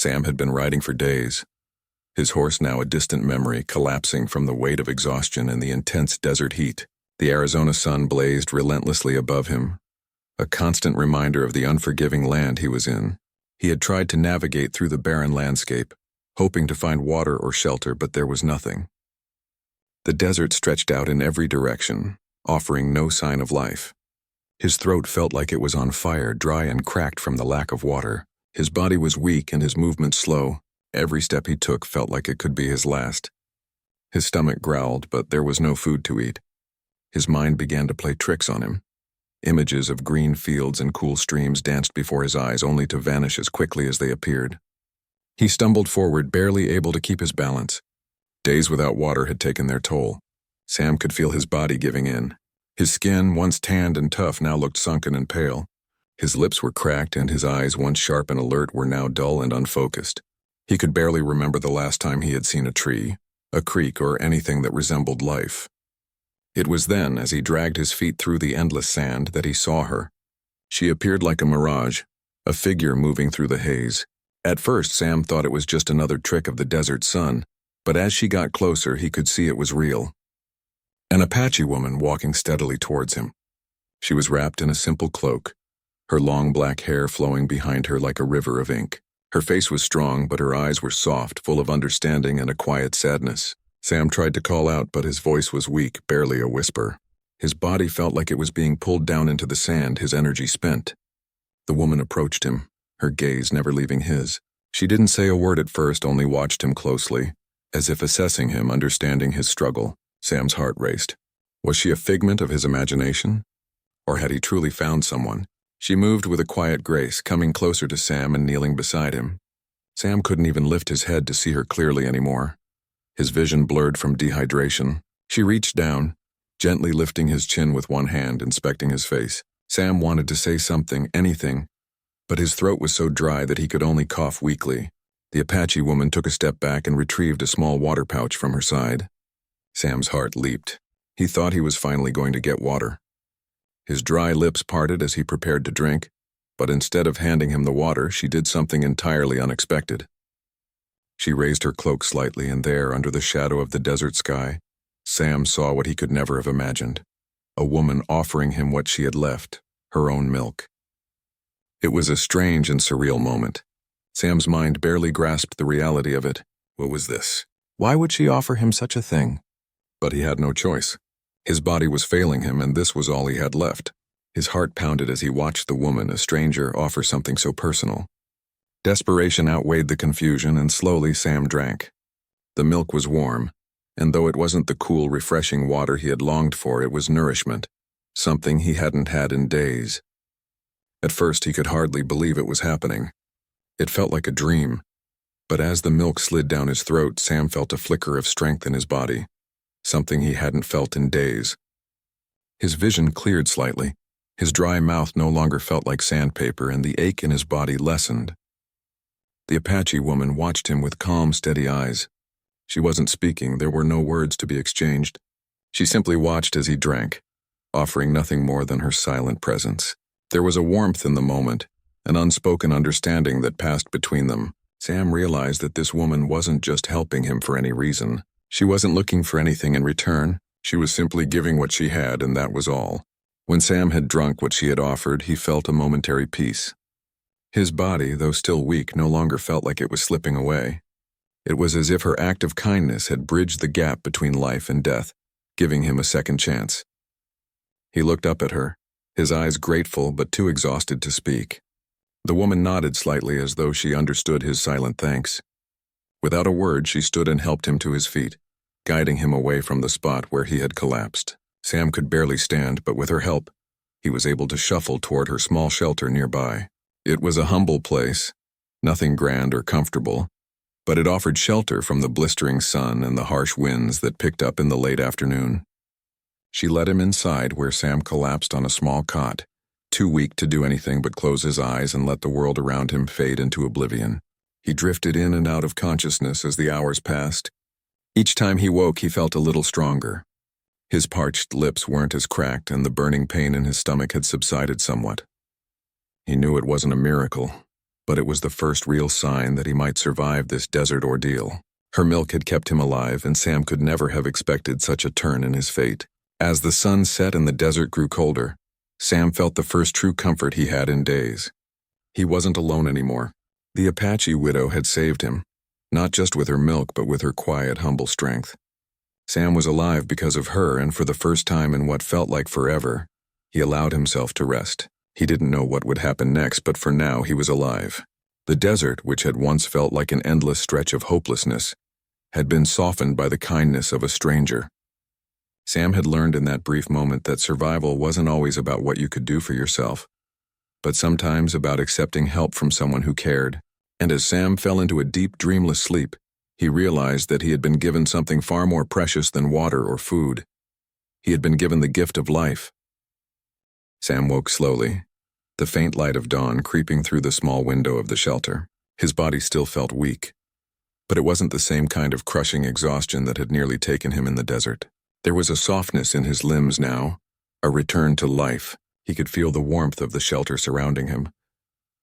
Sam had been riding for days, his horse now a distant memory, collapsing from the weight of exhaustion and the intense desert heat. The Arizona sun blazed relentlessly above him, a constant reminder of the unforgiving land he was in. He had tried to navigate through the barren landscape, hoping to find water or shelter, but there was nothing. The desert stretched out in every direction, offering no sign of life. His throat felt like it was on fire, dry and cracked from the lack of water. His body was weak and his movement slow. Every step he took felt like it could be his last. His stomach growled, but there was no food to eat. His mind began to play tricks on him. Images of green fields and cool streams danced before his eyes, only to vanish as quickly as they appeared. He stumbled forward, barely able to keep his balance. Days without water had taken their toll. Sam could feel his body giving in. His skin, once tanned and tough, now looked sunken and pale. His lips were cracked, and his eyes, once sharp and alert, were now dull and unfocused. He could barely remember the last time he had seen a tree, a creek, or anything that resembled life. It was then, as he dragged his feet through the endless sand, that he saw her. She appeared like a mirage, a figure moving through the haze. At first, Sam thought it was just another trick of the desert sun, but as she got closer, he could see it was real. An Apache woman walking steadily towards him. She was wrapped in a simple cloak, her long black hair flowing behind her like a river of ink. Her face was strong, but her eyes were soft, full of understanding and a quiet sadness. Sam tried to call out, but his voice was weak, barely a whisper. His body felt like it was being pulled down into the sand, his energy spent. The woman approached him, her gaze never leaving his. She didn't say a word at first, only watched him closely, as if assessing him, understanding his struggle. Sam's heart raced. Was she a figment of his imagination? Or had he truly found someone? She moved with a quiet grace, coming closer to Sam and kneeling beside him. Sam couldn't even lift his head to see her clearly anymore. His vision blurred from dehydration. She reached down, gently lifting his chin with one hand, inspecting his face. Sam wanted to say something, anything, but his throat was so dry that he could only cough weakly. The Apache woman took a step back and retrieved a small water pouch from her side. Sam's heart leaped. He thought he was finally going to get water. His dry lips parted as he prepared to drink, but instead of handing him the water, she did something entirely unexpected. She raised her cloak slightly, and there, under the shadow of the desert sky, Sam saw what he could never have imagined. A woman offering him what she had left, her own milk. It was a strange and surreal moment. Sam's mind barely grasped the reality of it. What was this? Why would she offer him such a thing? But he had no choice. His body was failing him, and this was all he had left. His heart pounded as he watched the woman, a stranger, offer something so personal. Desperation outweighed the confusion, and slowly Sam drank. The milk was warm, and though it wasn't the cool, refreshing water he had longed for, it was nourishment, something he hadn't had in days. At first, he could hardly believe it was happening. It felt like a dream, but as the milk slid down his throat, Sam felt a flicker of strength in his body, something he hadn't felt in days. His vision cleared slightly. His dry mouth no longer felt like sandpaper, and the ache in his body lessened. The Apache woman watched him with calm, steady eyes. She wasn't speaking, there were no words to be exchanged. She simply watched as he drank, offering nothing more than her silent presence. There was a warmth in the moment, an unspoken understanding that passed between them. Sam realized that this woman wasn't just helping him for any reason. She wasn't looking for anything in return. She was simply giving what she had, and that was all. When Sam had drunk what she had offered, he felt a momentary peace. His body, though still weak, no longer felt like it was slipping away. It was as if her act of kindness had bridged the gap between life and death, giving him a second chance. He looked up at her, his eyes grateful but too exhausted to speak. The woman nodded slightly as though she understood his silent thanks. Without a word, she stood and helped him to his feet, guiding him away from the spot where he had collapsed. Sam could barely stand, but with her help, he was able to shuffle toward her small shelter nearby. It was a humble place, nothing grand or comfortable, but it offered shelter from the blistering sun and the harsh winds that picked up in the late afternoon. She led him inside, where Sam collapsed on a small cot, too weak to do anything but close his eyes and let the world around him fade into oblivion. He drifted in and out of consciousness as the hours passed. Each time he woke, he felt a little stronger. His parched lips weren't as cracked, and the burning pain in his stomach had subsided somewhat. He knew it wasn't a miracle, but it was the first real sign that he might survive this desert ordeal. Her milk had kept him alive, and Sam could never have expected such a turn in his fate. As the sun set and the desert grew colder, Sam felt the first true comfort he had in days. He wasn't alone anymore. The Apache widow had saved him, not just with her milk but with her quiet, humble strength. Sam was alive because of her, and for the first time in what felt like forever, he allowed himself to rest. He didn't know what would happen next, but for now he was alive. The desert, which had once felt like an endless stretch of hopelessness, had been softened by the kindness of a stranger. Sam had learned in that brief moment that survival wasn't always about what you could do for yourself, but sometimes about accepting help from someone who cared. And as Sam fell into a deep, dreamless sleep, he realized that he had been given something far more precious than water or food. He had been given the gift of life. Sam woke slowly, the faint light of dawn creeping through the small window of the shelter. His body still felt weak, but it wasn't the same kind of crushing exhaustion that had nearly taken him in the desert. There was a softness in his limbs now, a return to life. He could feel the warmth of the shelter surrounding him,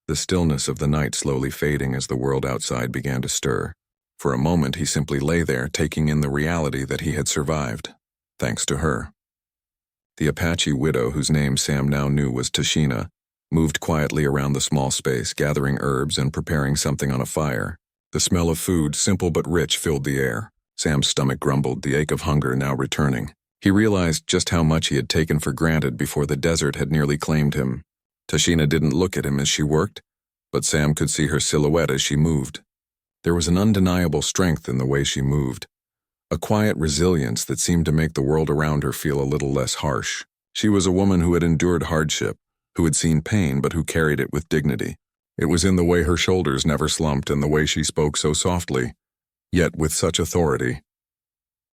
the stillness of the night slowly fading as the world outside began to stir. For a moment he simply lay there, taking in the reality that he had survived, thanks to her. The Apache widow, whose name Sam now knew was Tashina, moved quietly around the small space, gathering herbs and preparing something on a fire. The smell of food, simple but rich, filled the air. Sam's stomach grumbled, the ache of hunger now returning. He realized just how much he had taken for granted before the desert had nearly claimed him. Tashina didn't look at him as she worked, but Sam could see her silhouette as she moved. There was an undeniable strength in the way she moved, a quiet resilience that seemed to make the world around her feel a little less harsh. She was a woman who had endured hardship, who had seen pain but who carried it with dignity. It was in the way her shoulders never slumped and the way she spoke so softly, yet with such authority.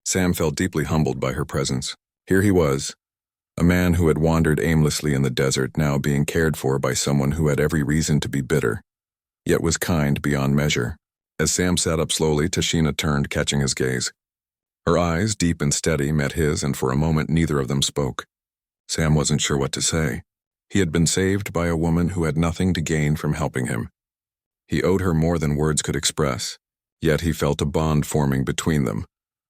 Sam felt deeply humbled by her presence. Here he was, a man who had wandered aimlessly in the desert, now being cared for by someone who had every reason to be bitter, yet was kind beyond measure. As Sam sat up slowly, Tashina turned, catching his gaze. Her eyes, deep and steady, met his, and for a moment neither of them spoke. Sam wasn't sure what to say. He had been saved by a woman who had nothing to gain from helping him. He owed her more than words could express, yet he felt a bond forming between them,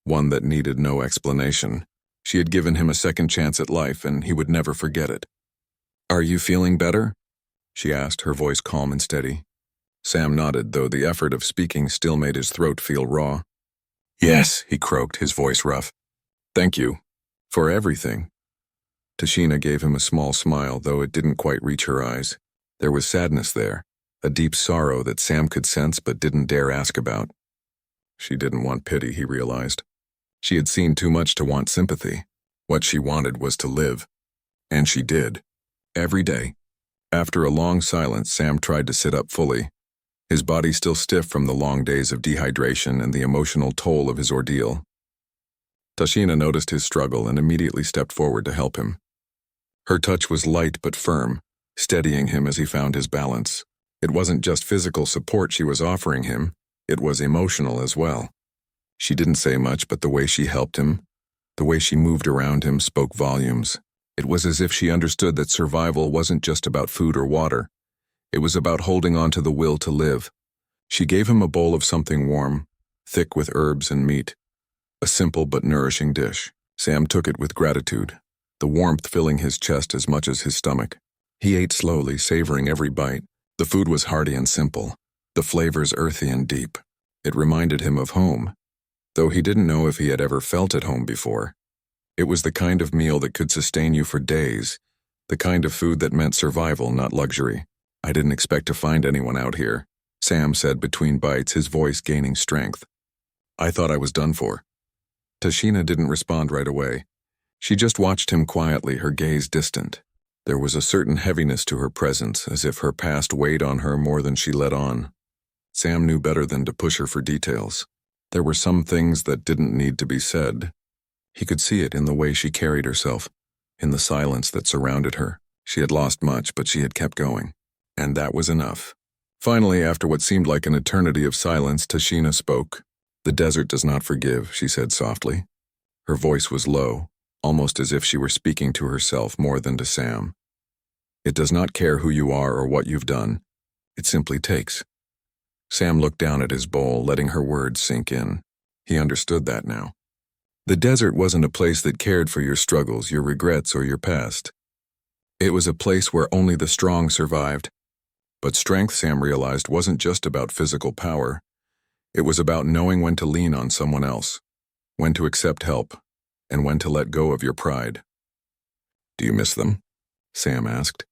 one that needed no explanation. She had given him a second chance at life, and he would never forget it. "Are you feeling better?" she asked, her voice calm and steady. Sam nodded, though the effort of speaking still made his throat feel raw. "Yes," he croaked, his voice rough. "Thank you. For everything." Tashina gave him a small smile, though it didn't quite reach her eyes. There was sadness there, a deep sorrow that Sam could sense but didn't dare ask about. She didn't want pity, he realized. She had seen too much to want sympathy. What she wanted was to live. And she did. Every day. After a long silence, Sam tried to sit up fully, his body still stiff from the long days of dehydration and the emotional toll of his ordeal. Tashina noticed his struggle and immediately stepped forward to help him. Her touch was light but firm, steadying him as he found his balance. It wasn't just physical support she was offering him, it was emotional as well. She didn't say much, but the way she helped him, the way she moved around him, spoke volumes. It was as if she understood that survival wasn't just about food or water. It was about holding on to the will to live. She gave him a bowl of something warm, thick with herbs and meat. A simple but nourishing dish. Sam took it with gratitude, the warmth filling his chest as much as his stomach. He ate slowly, savoring every bite. The food was hearty and simple, the flavors earthy and deep. It reminded him of home, though he didn't know if he had ever felt at home before. It was the kind of meal that could sustain you for days, the kind of food that meant survival, not luxury. "I didn't expect to find anyone out here," Sam said between bites, his voice gaining strength. "I thought I was done for." Tashina didn't respond right away. She just watched him quietly, her gaze distant. There was a certain heaviness to her presence, as if her past weighed on her more than she let on. Sam knew better than to push her for details. There were some things that didn't need to be said. He could see it in the way she carried herself, in the silence that surrounded her. She had lost much, but she had kept going. And that was enough. Finally, after what seemed like an eternity of silence, Tashina spoke. "The desert does not forgive," she said softly. Her voice was low, almost as if she were speaking to herself more than to Sam. "It does not care who you are or what you've done. It simply takes. Sam looked down at his bowl, letting her words sink in. He understood that now. The desert wasn't a place that cared for your struggles, your regrets, or your past. It was a place where only the strong survived. But strength, Sam realized, wasn't just about physical power. It was about knowing when to lean on someone else, when to accept help, and when to let go of your pride. "Do you miss them?" Sam asked,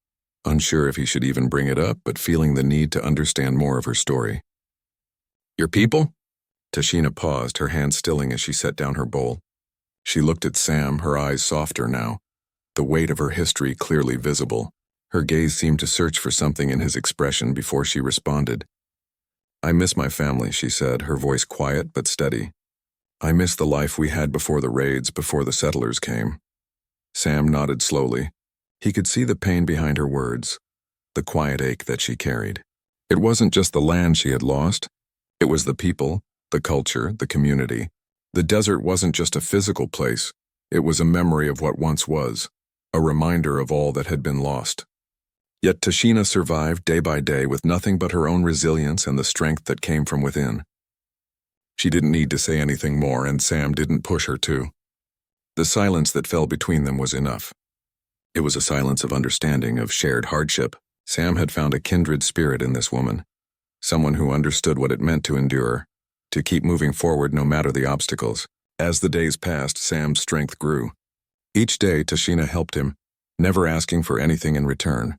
unsure if he should even bring it up, but feeling the need to understand more of her story. "Your people?" Tashina paused, her hand stilling as she set down her bowl. She looked at Sam, her eyes softer now, the weight of her history clearly visible. Her gaze seemed to search for something in his expression before she responded. "I miss my family," she said, her voice quiet but steady. "I miss the life we had before the raids, before the settlers came." Sam nodded slowly. He could see the pain behind her words, the quiet ache that she carried. It wasn't just the land she had lost. It was the people, the culture, the community. The desert wasn't just a physical place. It was a memory of what once was, a reminder of all that had been lost. Yet Tashina survived day by day with nothing but her own resilience and the strength that came from within. She didn't need to say anything more, and Sam didn't push her to. The silence that fell between them was enough. It was a silence of understanding, of shared hardship. Sam had found a kindred spirit in this woman, someone who understood what it meant to endure, to keep moving forward no matter the obstacles. As the days passed, Sam's strength grew. Each day, Tashina helped him, never asking for anything in return.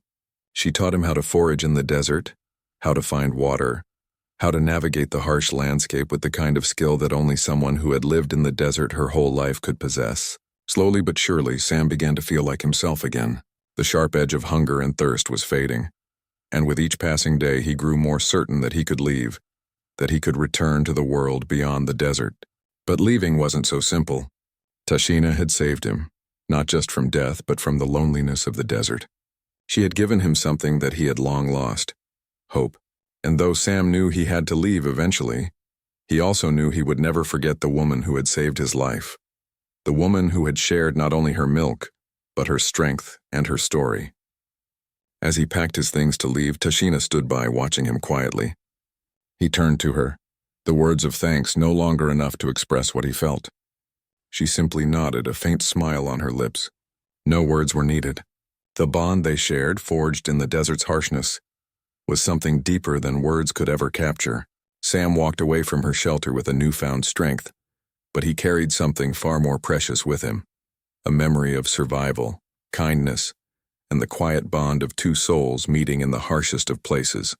She taught him how to forage in the desert, how to find water, how to navigate the harsh landscape with the kind of skill that only someone who had lived in the desert her whole life could possess. Slowly but surely, Sam began to feel like himself again. The sharp edge of hunger and thirst was fading, and with each passing day he grew more certain that he could leave, that he could return to the world beyond the desert. But leaving wasn't so simple. Tashina had saved him, not just from death, but from the loneliness of the desert. She had given him something that he had long lost, hope. And though Sam knew he had to leave eventually, he also knew he would never forget the woman who had saved his life, the woman who had shared not only her milk, but her strength and her story. As he packed his things to leave, Tashina stood by, watching him quietly. He turned to her, the words of thanks no longer enough to express what he felt. She simply nodded, a faint smile on her lips. No words were needed. The bond they shared, forged in the desert's harshness, was something deeper than words could ever capture. Sam walked away from her shelter with a newfound strength, but he carried something far more precious with him, a memory of survival, kindness, and the quiet bond of two souls meeting in the harshest of places.